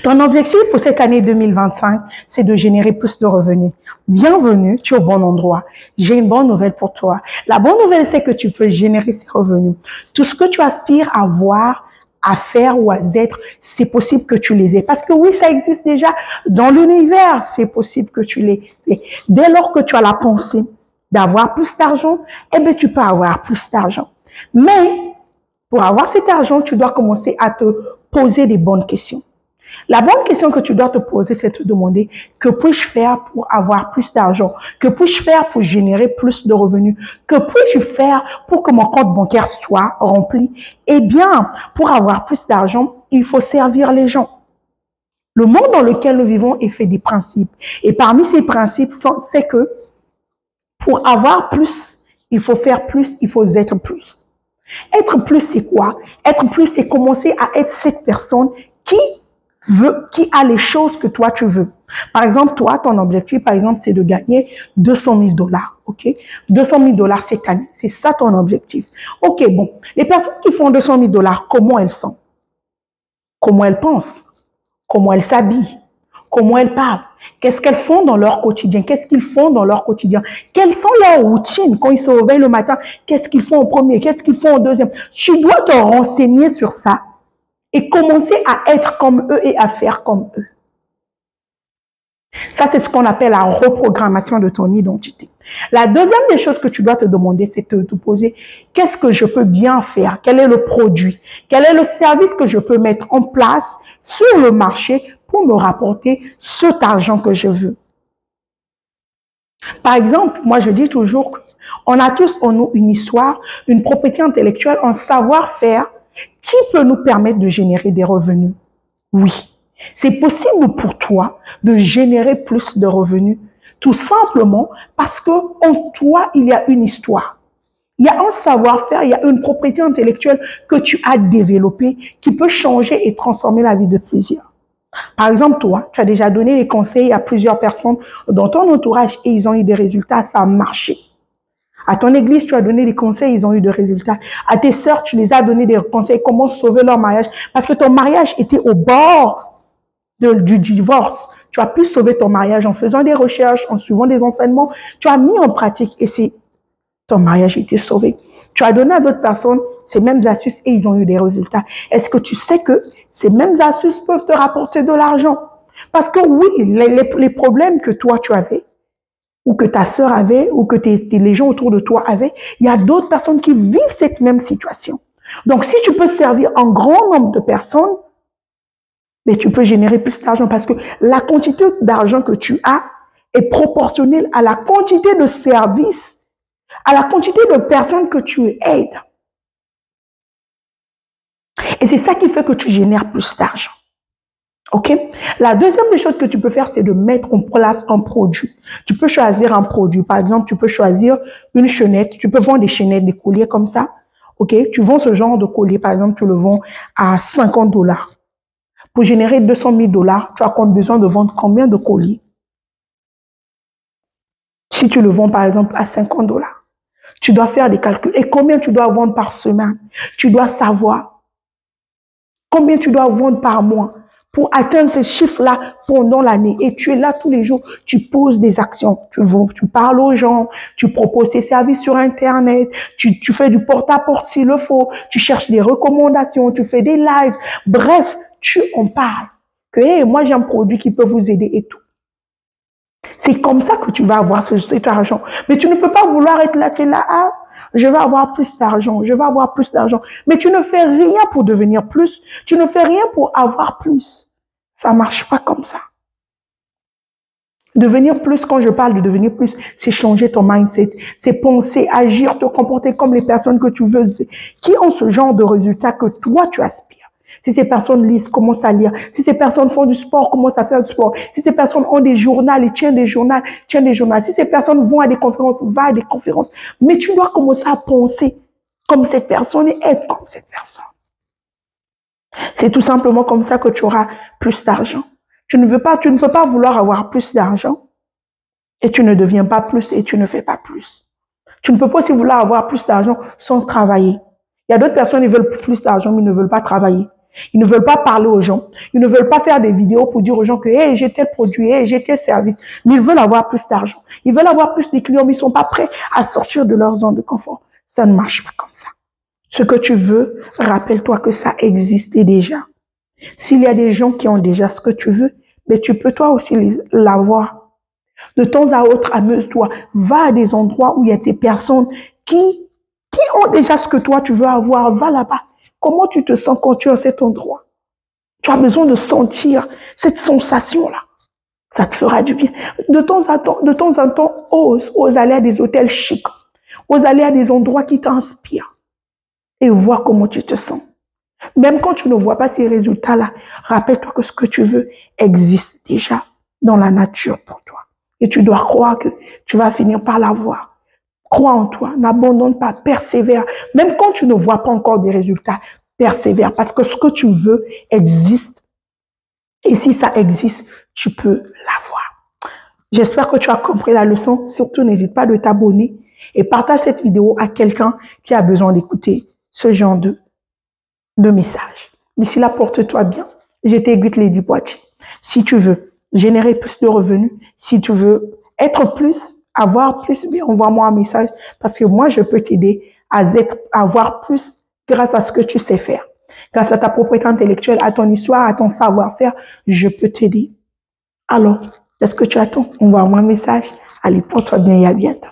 Ton objectif pour cette année 2025, c'est de générer plus de revenus. Bienvenue, tu es au bon endroit. J'ai une bonne nouvelle pour toi. La bonne nouvelle, c'est que tu peux générer ces revenus. Tout ce que tu aspires à voir, à faire ou à être, c'est possible que tu les aies. Parce que oui, ça existe déjà dans l'univers, c'est possible que tu les aies. Dès lors que tu as la pensée d'avoir plus d'argent, eh bien, tu peux avoir plus d'argent. Mais pour avoir cet argent, tu dois commencer à te poser des bonnes questions. La bonne question que tu dois te poser, c'est de te demander que puis-je faire pour avoir plus d'argent? Que puis-je faire pour générer plus de revenus? Que puis-je faire pour que mon compte bancaire soit rempli? Eh bien, pour avoir plus d'argent, il faut servir les gens. Le monde dans lequel nous vivons est fait des principes. Et parmi ces principes, c'est que pour avoir plus, il faut faire plus, il faut être plus. Être plus, c'est quoi? Être plus, c'est commencer à être cette personne qui a les choses que toi tu veux. Par exemple, toi, ton objectif, par exemple, c'est de gagner 200 000 $, ok? 200 000 $ cette année, c'est ça ton objectif. Ok, bon, les personnes qui font 200 000 $, comment elles sont? Comment elles pensent? Comment elles s'habillent? Comment elles parlent? Qu'est-ce qu'elles font dans leur quotidien? Qu'est-ce qu'ils font dans leur quotidien? Quelles sont leurs routines quand ils se réveillent le matin? Qu'est-ce qu'ils font au premier? Qu'est-ce qu'ils font au deuxième? Tu dois te renseigner sur ça et commencer à être comme eux et à faire comme eux. Ça, c'est ce qu'on appelle la reprogrammation de ton identité. La deuxième des choses que tu dois te demander, c'est de te poser, qu'est-ce que je peux bien faire? Quel est le produit? Quel est le service que je peux mettre en place sur le marché pour me rapporter cet argent que je veux? Par exemple, moi, je dis toujours, on a tous en nous une histoire, une propriété intellectuelle, un savoir-faire qui peut nous permettre de générer des revenus. Oui. C'est possible pour toi de générer plus de revenus, tout simplement parce que en toi, il y a une histoire. Il y a un savoir-faire, il y a une propriété intellectuelle que tu as développée qui peut changer et transformer la vie de plusieurs. Par exemple, toi, tu as déjà donné des conseils à plusieurs personnes dans ton entourage et ils ont eu des résultats, ça a marché. À ton église, tu as donné des conseils, ils ont eu des résultats. À tes sœurs, tu les as donné des conseils, comment sauver leur mariage, parce que ton mariage était au bord du divorce. Tu as pu sauver ton mariage en faisant des recherches, en suivant des enseignements. Tu as mis en pratique et ton mariage a été sauvé. Tu as donné à d'autres personnes ces mêmes astuces et ils ont eu des résultats. Est-ce que tu sais que ces mêmes astuces peuvent te rapporter de l'argent? Parce que oui, les problèmes que toi tu avais, ou que ta sœur avait, ou que les gens autour de toi avaient, il y a d'autres personnes qui vivent cette même situation. Donc, si tu peux servir un grand nombre de personnes, mais tu peux générer plus d'argent parce que la quantité d'argent que tu as est proportionnelle à la quantité de services, à la quantité de personnes que tu aides. Et c'est ça qui fait que tu génères plus d'argent. OK? La deuxième des choses que tu peux faire, c'est de mettre en place un produit. Tu peux choisir un produit. Par exemple, tu peux choisir une chaînette. Tu peux vendre des chaînettes, des colliers comme ça. OK? Tu vends ce genre de collier. Par exemple, tu le vends à 50 $. Pour générer 200 000 $, tu as besoin de vendre combien de colliers? Si tu le vends par exemple à 50 $, tu dois faire des calculs. Et combien tu dois vendre par semaine? Tu dois savoir combien tu dois vendre par mois pour atteindre ces chiffres-là pendant l'année. Et tu es là tous les jours, tu poses des actions. Tu parles aux gens, tu proposes tes services sur Internet, tu fais du porte-à-porte s'il le faut, tu cherches des recommandations, tu fais des lives. Bref, tu en parles. Que hey, moi j'ai un produit qui peut vous aider et tout. C'est comme ça que tu vas avoir cet argent. Mais tu ne peux pas vouloir être là, tu es là, ah, je vais avoir plus d'argent, je vais avoir plus d'argent. Mais tu ne fais rien pour devenir plus. Tu ne fais rien pour avoir plus. Ça ne marche pas comme ça. Devenir plus, quand je parle de devenir plus, c'est changer ton mindset, c'est penser, agir, te comporter comme les personnes que tu veux, qui ont ce genre de résultats que toi tu aspires. Si ces personnes lisent, commence à lire. Si ces personnes font du sport, commence à faire du sport. Si ces personnes ont des journaux et tiennent des journaux, tiennent des journaux. Si ces personnes vont à des conférences, va à des conférences. Mais tu dois commencer à penser comme cette personne et être comme cette personne. C'est tout simplement comme ça que tu auras plus d'argent. Tu ne peux pas vouloir avoir plus d'argent et tu ne deviens pas plus et tu ne fais pas plus. Tu ne peux pas aussi vouloir avoir plus d'argent sans travailler. Il y a d'autres personnes qui veulent plus d'argent mais ne veulent pas travailler. Ils ne veulent pas parler aux gens. Ils ne veulent pas faire des vidéos pour dire aux gens que hey, j'ai tel produit, hey, j'ai tel service. Mais ils veulent avoir plus d'argent. Ils veulent avoir plus de clients, mais ils ne sont pas prêts à sortir de leur zone de confort. Ça ne marche pas comme ça. Ce que tu veux, rappelle-toi que ça existait déjà. S'il y a des gens qui ont déjà ce que tu veux, mais tu peux toi aussi l'avoir. De temps à autre, amuse-toi. Va à des endroits où il y a des personnes qui ont déjà ce que toi tu veux avoir. Va là-bas. Comment tu te sens quand tu es à cet endroit? Tu as besoin de sentir cette sensation-là. Ça te fera du bien. De temps en temps, ose aller à des hôtels chics. Ose aller à des endroits qui t'inspirent. Et vois comment tu te sens. Même quand tu ne vois pas ces résultats-là, rappelle-toi que ce que tu veux existe déjà dans la nature pour toi. Et tu dois croire que tu vas finir par l'avoir. Crois en toi, n'abandonne pas, persévère. Même quand tu ne vois pas encore des résultats, persévère parce que ce que tu veux existe. Et si ça existe, tu peux l'avoir. J'espère que tu as compris la leçon. Surtout, n'hésite pas de t'abonner et partage cette vidéo à quelqu'un qui a besoin d'écouter ce genre de messages. D'ici là, porte-toi bien. J'étais Good Lady Boitier. Si tu veux générer plus de revenus, si tu veux être plus, avoir plus, bien envoie-moi un message parce que moi, je peux t'aider à avoir plus grâce à ce que tu sais faire. Grâce à ta propriété intellectuelle, à ton histoire, à ton savoir-faire, je peux t'aider. Alors, est-ce que tu attends? Envoie-moi un message. Allez, porte-toi bien et à bientôt.